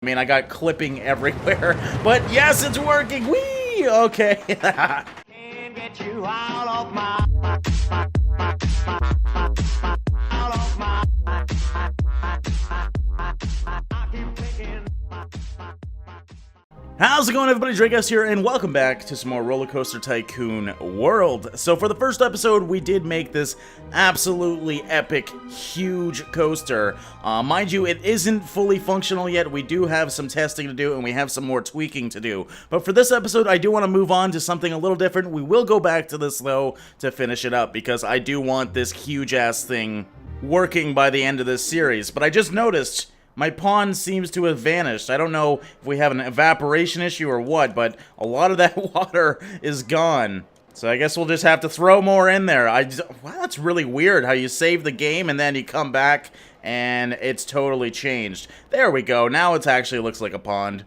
I mean, I got clipping everywhere, but yes, it's working. Whee! Okay. Can't get you out of my out of my I keep thinking. How's it going, everybody? Drake here, and welcome back to some more RollerCoaster Tycoon World. So for the first episode, we did make this absolutely epic, huge coaster. Mind you, it isn't fully functional yet. We do have some testing to do, and we have some more tweaking to do. But for this episode, I do want to move on to something a little different. We will go back to this, though, to finish it up, because I do want this huge-ass thing working by the end of this series. But I just noticed my pond seems to have vanished. I don't know if we have an evaporation issue or what, but a lot of that water is gone. So I guess we'll just have to throw more in there. Wow, that's really weird how you save the game and then you come back and it's totally changed. There we go. Now it actually looks like a pond.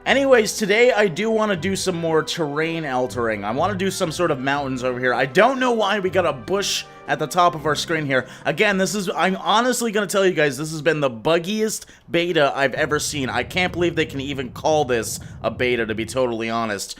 Anyways, today I do want to do some more terrain altering. I want to do some sort of mountains over here. I don't know why we got a bush at the top of our screen here. Again, I'm honestly going to tell you guys, this has been the buggiest beta I've ever seen. I can't believe they can even call this a beta, to be totally honest.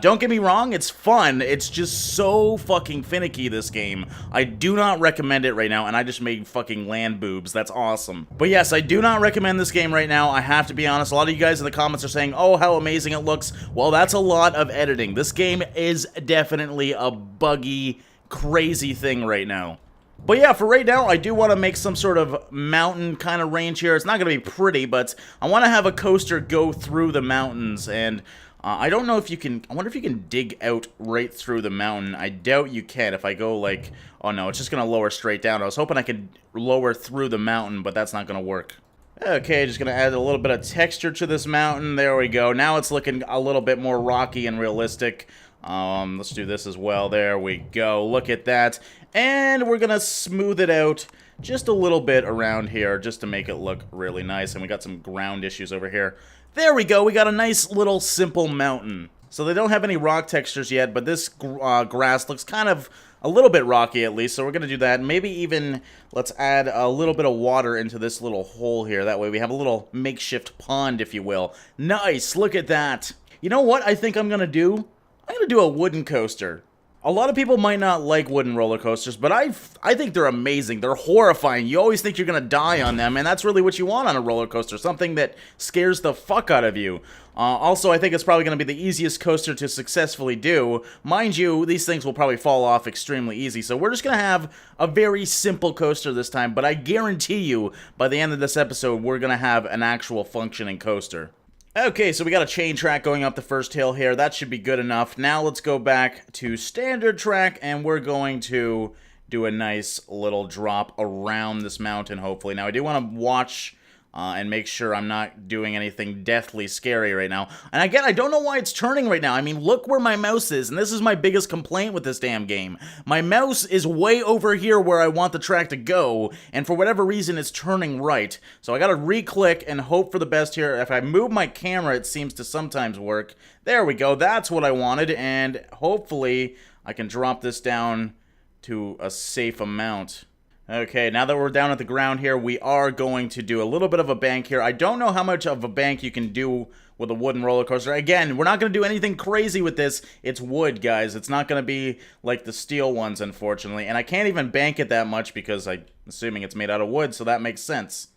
Don't get me wrong, it's fun. It's just so fucking finicky, this game. I do not recommend it right now, and I just made fucking land boobs. That's awesome. But yes, I do not recommend this game right now. I have to be honest. A lot of you guys in the comments are saying, oh, how amazing it looks. Well, that's a lot of editing. This game is definitely a buggy, crazy thing right now. But yeah, for right now, I do want to make some sort of mountain kind of range here. It's not going to be pretty, but I want to have a coaster go through the mountains, and I don't know if you can. I wonder if you can dig out right through the mountain. I doubt you can. If I go like, oh no, it's just going to lower straight down. I was hoping I could lower through the mountain, but that's not going to work. Okay, just going to add a little bit of texture to this mountain. There we go. Now it's looking a little bit more rocky and realistic. Let's do this as well. There we go. Look at that. And we're going to smooth it out just a little bit around here just to make it look really nice. And we got some ground issues over here. There we go. We got a nice little simple mountain. So they don't have any rock textures yet, but this grass looks kind of a little bit rocky at least. So we're going to do that. Maybe even let's add a little bit of water into this little hole here. That way we have a little makeshift pond, if you will. Nice. Look at that. You know what I think I'm going to do? I'm going to do a wooden coaster. A lot of people might not like wooden roller coasters, but I think they're amazing. They're horrifying. You always think you're going to die on them, and that's really what you want on a roller coaster, something that scares the fuck out of you. Also, I think it's probably going to be the easiest coaster to successfully do. Mind you, these things will probably fall off extremely easy, so we're just going to have a very simple coaster this time, but I guarantee you, by the end of this episode, we're going to have an actual functioning coaster. Okay, so we got a chain track going up the first hill here. That should be good enough. Now let's go back to standard track, and we're going to do a nice little drop around this mountain, hopefully. Now, I do want to watch and make sure I'm not doing anything deathly scary right now. And again, I don't know why it's turning right now. I mean, look where my mouse is, and this is my biggest complaint with this damn game. My mouse is way over here where I want the track to go, and for whatever reason, it's turning right. So I gotta re-click and hope for the best here. If I move my camera, it seems to sometimes work. There we go. That's what I wanted, and hopefully I can drop this down to a safe amount. Okay, now that we're down at the ground here, we are going to do a little bit of a bank here. I don't know how much of a bank you can do with a wooden roller coaster. Again, we're not going to do anything crazy with this. It's wood, guys. It's not going to be like the steel ones, unfortunately. And I can't even bank it that much because I'm assuming it's made out of wood, so that makes sense.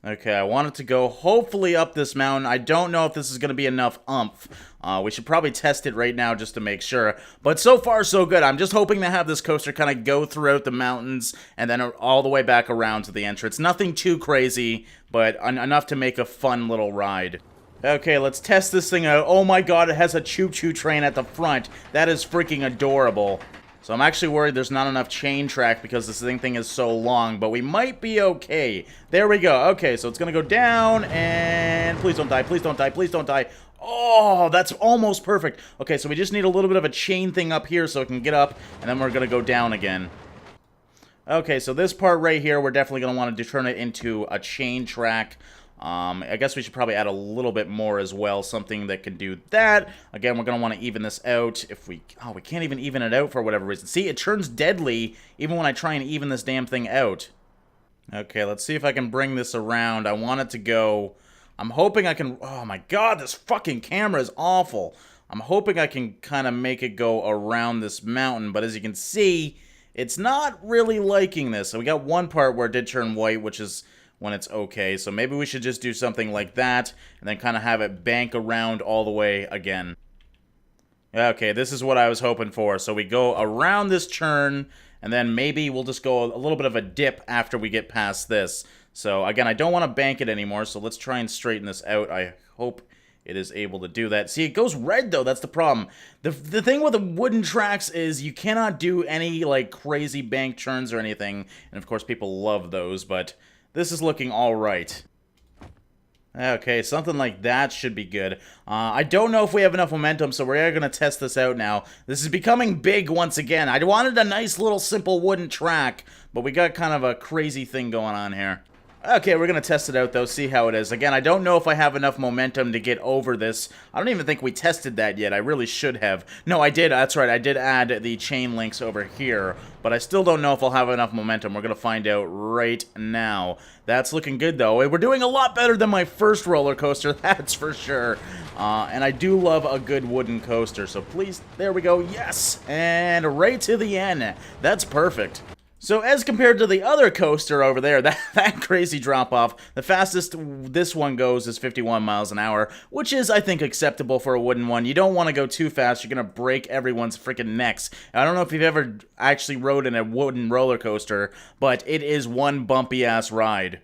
Okay, I want it to go hopefully up this mountain. I don't know if this is going to be enough oomph. We should probably test it right now just to make sure. But so far, so good. I'm just hoping to have this coaster kind of go throughout the mountains and then all the way back around to the entrance. Nothing too crazy, but enough to make a fun little ride. Okay, let's test this thing out. Oh my god, it has a choo-choo train at the front. That is freaking adorable. So I'm actually worried there's not enough chain track because this thing is so long, but we might be okay. There we go. Okay, so it's going to go down, and please don't die, please don't die, please don't die. Oh, that's almost perfect. Okay, so we just need a little bit of a chain thing up here so it can get up, and then we're going to go down again. Okay, so this part right here, we're definitely going to want to turn it into a chain track. I guess we should probably add a little bit more as well, something that can do that. Again, we're going to want to even this out. If we can't even it out for whatever reason. See, it turns deadly even when I try and even this damn thing out. Okay, let's see if I can bring this around. I want it to go I'm hoping I can... Oh my god, this fucking camera is awful. I'm hoping I can kind of make it go around this mountain, but as you can see, it's not really liking this. So we got one part where it did turn white, which is when it's okay. So maybe we should just do something like that, and then kind of have it bank around all the way again. Okay, this is what I was hoping for. So we go around this turn, and then maybe we'll just go a little bit of a dip after we get past this. So again, I don't want to bank it anymore, so let's try and straighten this out. I hope it is able to do that. See, it goes red, though. That's the problem. The thing with the wooden tracks is you cannot do any, like, crazy bank turns or anything. And, of course, people love those, but this is looking all right. Okay, something like that should be good. I don't know if we have enough momentum, so we're going to test this out now. This is becoming big once again. I wanted a nice little simple wooden track, but we got kind of a crazy thing going on here. Okay, we're going to test it out, though, see how it is. Again, I don't know if I have enough momentum to get over this. I don't even think we tested that yet. I really should have. No, I did. That's right. I did add the chain links over here, but I still don't know if I'll have enough momentum. We're going to find out right now. That's looking good, though. We're doing a lot better than my first roller coaster, that's for sure. And I do love a good wooden coaster, so please, there we go. Yes! And right to the end. That's perfect. So as compared to the other coaster over there, that crazy drop-off, the fastest this one goes is 51 miles an hour, which is, I think, acceptable for a wooden one. You don't want to go too fast. You're going to break everyone's freaking necks. I don't know if you've ever actually rode in a wooden roller coaster, but it is one bumpy-ass ride.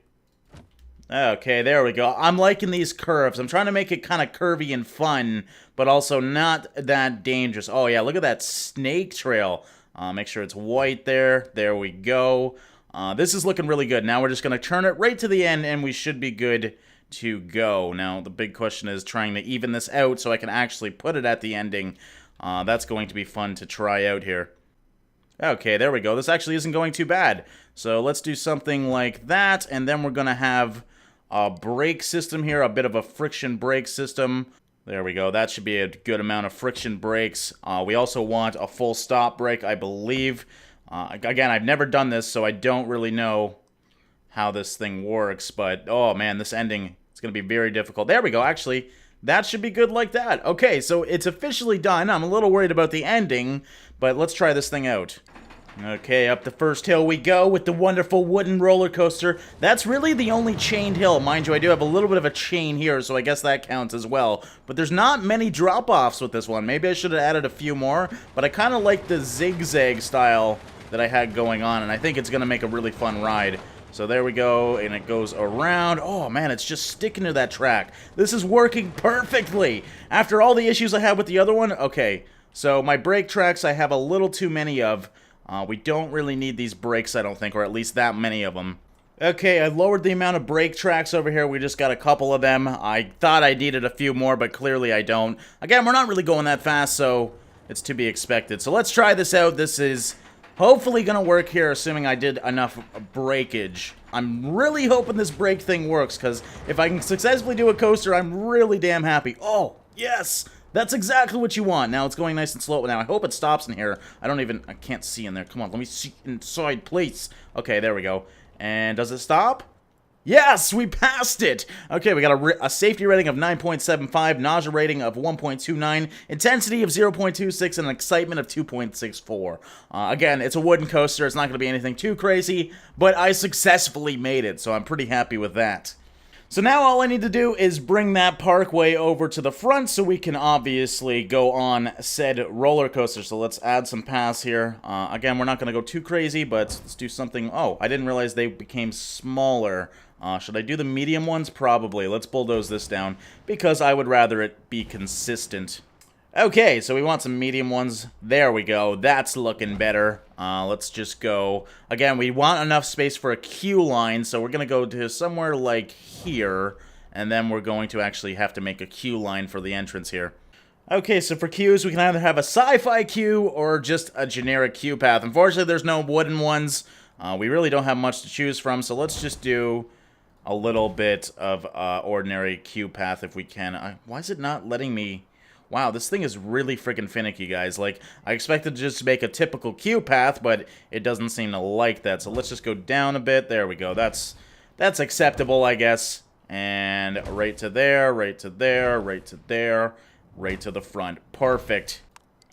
Okay, there we go. I'm liking these curves. I'm trying to make it kind of curvy and fun, but also not that dangerous. Oh, yeah, look at that snake trail. Make sure it's white there. There we go. This is looking really good. Now we're just going to turn it right to the end, and we should be good to go. Now, the big question is trying to even this out so I can actually put it at the ending. That's going to be fun to try out here. Okay, there we go. This actually isn't going too bad. So let's do something like that, and then we're going to have a brake system here, a bit of a friction brake system. There we go. That should be a good amount of friction brakes. We also want a full stop brake, I believe. Again, I've never done this, so I don't really know how this thing works. But, oh man, this ending is going to be very difficult. There we go. Actually, that should be good like that. Okay, so it's officially done. I'm a little worried about the ending, but let's try this thing out. Okay, up the first hill we go with the wonderful wooden roller coaster. That's really the only chained hill. Mind you, I do have a little bit of a chain here, so I guess that counts as well. But there's not many drop-offs with this one. Maybe I should have added a few more, but I kind of like the zigzag style that I had going on, and I think it's going to make a really fun ride. So there we go, and it goes around. Oh, man, it's just sticking to that track. This is working perfectly. After all the issues I had with the other one, okay, so my brake tracks I have a little too many of. We don't really need these brakes, I don't think, or at least that many of them. Okay, I lowered the amount of brake tracks over here. We just got a couple of them. I thought I needed a few more, but clearly I don't. Again, we're not really going that fast, so it's to be expected. So let's try this out. This is hopefully going to work here, assuming I did enough breakage. I'm really hoping this brake thing works, because if I can successfully do a coaster, I'm really damn happy. Oh, yes! That's exactly what you want. Now it's going nice and slow. Now I hope it stops in here. I can't see in there. Come on, let me see inside, please. Okay, there we go. And does it stop? Yes, we passed it. Okay, we got a safety rating of 9.75, nausea rating of 1.29, intensity of 0.26, and an excitement of 2.64. Again, it's a wooden coaster. It's not going to be anything too crazy, but I successfully made it, so I'm pretty happy with that. So now all I need to do is bring that parkway over to the front so we can obviously go on said roller coaster. So let's add some paths here. Again, we're not going to go too crazy, but let's do something. Oh, I didn't realize they became smaller. Should I do the medium ones? Probably. Let's bulldoze this down because I would rather it be consistent. Okay, so we want some medium ones. There we go. That's looking better. Let's just go. Again, we want enough space for a queue line, so we're going to go to somewhere like here, and then we're going to actually have to make a queue line for the entrance here. Okay, so for queues, we can either have a sci-fi queue or just a generic queue path. Unfortunately, there's no wooden ones. We really don't have much to choose from, so let's just do a little bit of ordinary queue path if we can. Why is it not letting me... Wow, this thing is really freaking finicky, guys. Like, I expected to just make a typical queue path, but it doesn't seem to like that. So let's just go down a bit. There we go. That's acceptable, I guess. And right to there, right to there, right to there, right to the front. Perfect.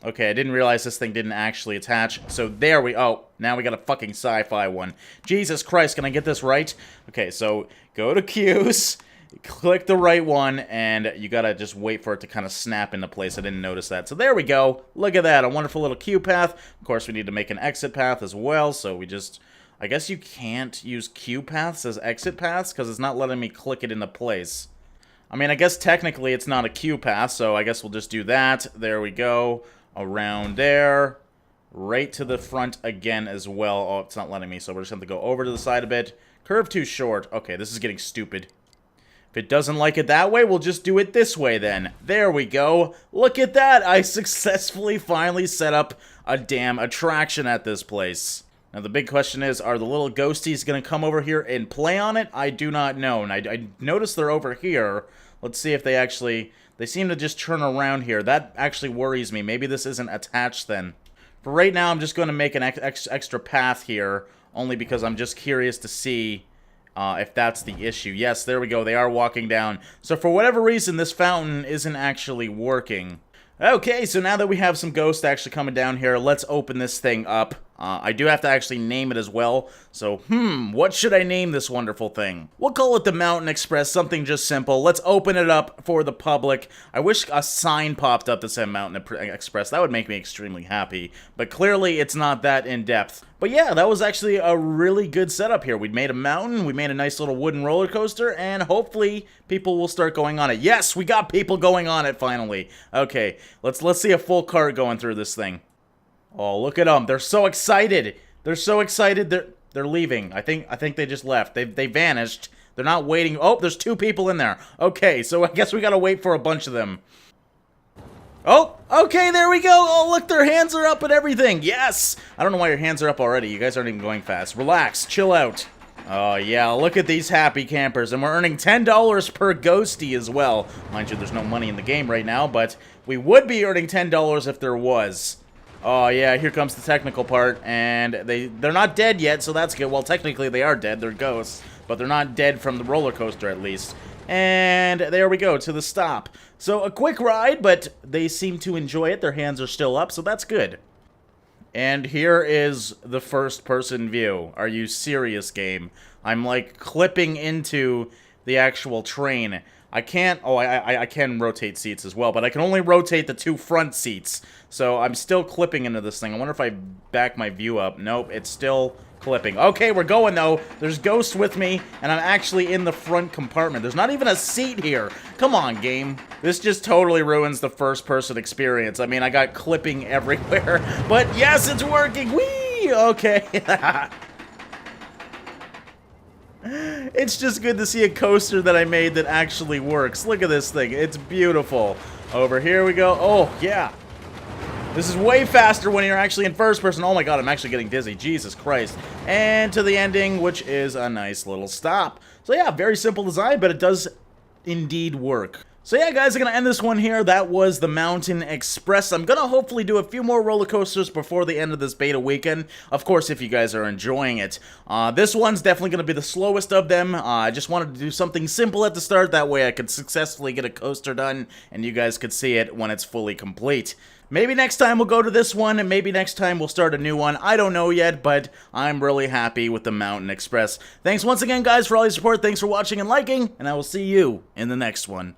Okay, I didn't realize this thing didn't actually attach. So there we... Oh, now we got a fucking sci-fi one. Jesus Christ, can I get this right? Okay, so go to Q's, click the right one, and you gotta just wait for it to kind of snap into place. I didn't notice that. So there we go. Look at that, a wonderful little Q path. Of course, we need to make an exit path as well, so we just... I guess you can't use Q paths as exit paths, because it's not letting me click it into place. I mean, I guess technically it's not a Q path, so I guess we'll just do that. There we go. Around there. Right to the front again as well. Oh, it's not letting me, so we're just going to go over to the side a bit. Curve too short. Okay, this is getting stupid. If it doesn't like it that way, we'll just do it this way then. There we go. Look at that. I successfully finally set up a damn attraction at this place. Now, the big question is, are the little ghosties going to come over here and play on it? I do not know. And I noticed they're over here. Let's see if they actually... They seem to just turn around here. That actually worries me. Maybe this isn't attached then. For right now, I'm just going to make an extra path here, only because I'm just curious to see if that's the issue. Yes, there we go. They are walking down. So for whatever reason, this fountain isn't actually working. Okay, so now that we have some ghosts actually coming down here, let's open this thing up. I do have to actually name it as well. So, what should I name this wonderful thing? We'll call it the Mountain Express, something just simple. Let's open it up for the public. I wish a sign popped up that said Mountain Express. That would make me extremely happy. But clearly, it's not that in-depth. But yeah, that was actually a really good setup here. We made a mountain, we made a nice little wooden roller coaster, and hopefully people will start going on it. Yes, we got people going on it finally. Okay, let's see a full cart going through this thing. Oh, look at them. They're so excited. They're so excited. They're leaving. I think they just left. They vanished. They're not waiting. Oh, there's 2 people in there. Okay, so I guess we got to wait for a bunch of them. Oh, okay, there we go. Oh, look, their hands are up and everything. Yes. I don't know why your hands are up already. You guys aren't even going fast. Relax. Chill out. Oh, yeah, look at these happy campers. And we're earning $10 per ghostie as well. Mind you, there's no money in the game right now, but we would be earning $10 if there was. Oh, yeah, here comes the technical part, and they're not dead yet, so that's good. Well, technically, they are dead. They're ghosts, but they're not dead from the roller coaster, at least. And there we go, to the stop. So, a quick ride, but they seem to enjoy it. Their hands are still up, so that's good. And here is the first-person view. Are you serious, game? I'm, like, clipping into the actual train. I can't... Oh, I can rotate seats as well, but I can only rotate the 2 front seats. So I'm still clipping into this thing. I wonder if I back my view up. Nope, it's still clipping. Okay, we're going, though. There's ghosts with me, and I'm actually in the front compartment. There's not even a seat here. Come on, game. This just totally ruins the first-person experience. I mean, I got clipping everywhere. But yes, it's working. Whee! Okay. It's just good to see a coaster that I made that actually works. Look at this thing. It's beautiful. Over here we go. Oh, yeah. This is way faster when you're actually in first person. Oh my god, I'm actually getting dizzy. Jesus Christ. And to the ending, which is a nice little stop. So yeah, very simple design, but it does indeed work. So yeah, guys, I'm going to end this one here. That was the Mountain Express. I'm going to hopefully do a few more roller coasters before the end of this beta weekend. Of course, if you guys are enjoying it. This one's definitely going to be the slowest of them. I just wanted to do something simple at the start. That way I could successfully get a coaster done, and you guys could see it when it's fully complete. Maybe next time we'll go to this one, and maybe next time we'll start a new one. I don't know yet, but I'm really happy with the Mountain Express. Thanks once again, guys, for all your support. Thanks for watching and liking, and I will see you in the next one.